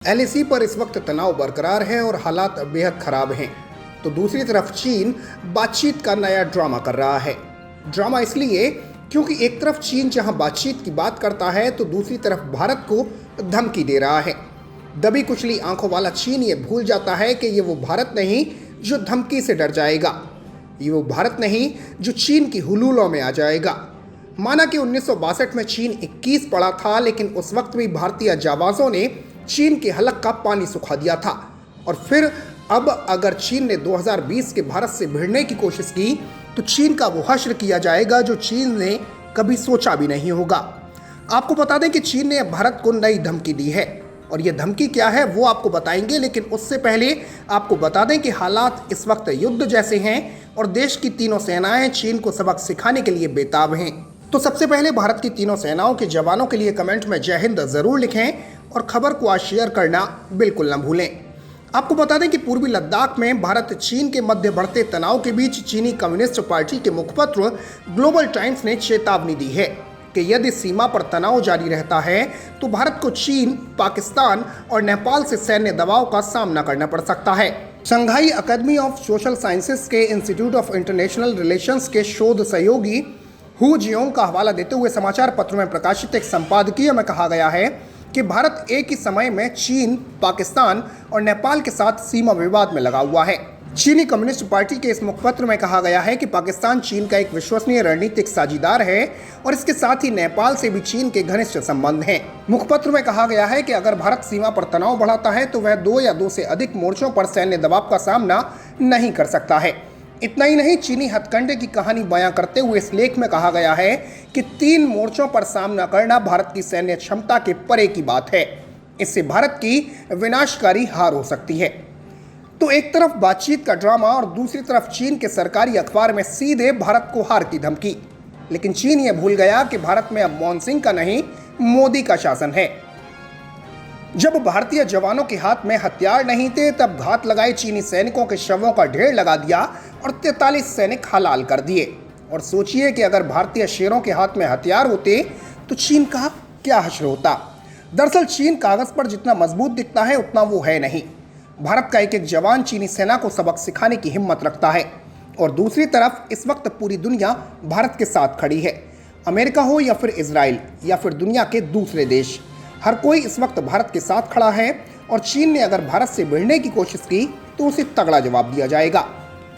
LAC पर इस वक्त तनाव बरकरार है और हालात बेहद खराब हैं। तो दूसरी तरफ चीन बातचीत का नया ड्रामा कर रहा है। ड्रामा इसलिए क्योंकि एक तरफ चीन जहां बातचीत की बात करता है तो दूसरी तरफ भारत को धमकी दे रहा है। दबी कुचली आंखों वाला चीन ये भूल जाता है कि ये वो भारत नहीं जो धमकी से डर जाएगा, ये वो भारत नहीं जो चीन की हुलूलों में आ जाएगा। माना कि 1962 में चीन 21 पड़ा था, लेकिन उस वक्त भी भारतीय जाबाजों ने चीन के हलक का पानी सुखा दिया था। और फिर अब अगर चीन ने 2020 के भारत से भिड़ने की कोशिश की तो चीन का वो हश्र किया जाएगा जो चीन ने कभी सोचा भी नहीं होगा। आपको बता दें कि चीन ने अब भारत को नई धमकी दी है, और ये धमकी क्या है वो आपको बताएंगे, लेकिन उससे पहले आपको बता दें कि हालात इस वक्त युद्ध जैसे हैं और देश की तीनों सेनाएं चीन को सबक सिखाने के लिए बेताब हैं। तो सबसे पहले भारत की तीनों सेनाओं के जवानों के लिए कमेंट में जय हिंद जरूर लिखें और खबर को आज शेयर करना बिल्कुल न भूलें। आपको बता दें कि पूर्वी लद्दाख में भारत चीन के मध्य बढ़ते तनाव के बीच चीनी कम्युनिस्ट पार्टी के मुखपत्र ग्लोबल टाइम्स ने चेतावनी दी है कि यदि सीमा पर तनाव जारी रहता है तो भारत को चीन, पाकिस्तान और नेपाल से सैन्य दबाव का सामना करना पड़ सकता है। Shanghai academy of social sciences के इंस्टीट्यूट ऑफ इंटरनेशनल रिलेशंस के शोध सहयोगी हु जियोंग का हवाला देते हुए समाचार पत्र में प्रकाशित एक संपादकीय में कहा गया है कि भारत एक ही समय में चीन, पाकिस्तान और नेपाल के साथ सीमा विवाद में लगा हुआ है। चीनी कम्युनिस्ट पार्टी के इस मुखपत्र में कहा गया है कि पाकिस्तान चीन का एक विश्वसनीय रणनीतिक साझीदार है और इसके साथ ही नेपाल से भी चीन के घनिष्ठ संबंध हैं। मुखपत्र में कहा गया है कि अगर भारत सीमा पर तनाव बढ़ाता है तो वह 2 या 2 से अधिक मोर्चों पर सैन्य दबाव का सामना नहीं कर सकता है। इतना ही नहीं, चीनी हथकंडे की कहानी बयां करते हुए इस लेख में कहा गया है कि 3 मोर्चों पर सामना करना भारत की सैन्य क्षमता के परे की बात है। इससे भारत की विनाशकारी हार हो सकती है। तो एक तरफ बातचीत का ड्रामा और दूसरी तरफ चीन के सरकारी अखबार में सीधे भारत को हार की धमकी। लेकिन चीन यह भूल गया कि भारत में अब मनमोहन सिंह का नहीं, मोदी का शासन है। जब भारतीय जवानों के हाथ में हथियार नहीं थे तब घात लगाए चीनी सैनिकों के शवों का ढेर लगा दिया और 43 सैनिक हलाल कर दिए। और सोचिए कि अगर भारतीय शेरों के हाथ में हथियार होते तो चीन का क्या हश्र होता। दरअसल चीन कागज पर जितना मजबूत दिखता है उतना वो है नहीं। भारत का एक एक जवान चीनी सेना को सबक सिखाने की हिम्मत रखता है। और दूसरी तरफ इस वक्त पूरी दुनिया भारत के साथ खड़ी है। अमेरिका हो या फिर इजराइल या फिर दुनिया के दूसरे देश, हर कोई इस वक्त भारत के साथ खड़ा है। और चीन ने अगर भारत से भिड़ने की कोशिश की तो उसे तगड़ा जवाब दिया जाएगा।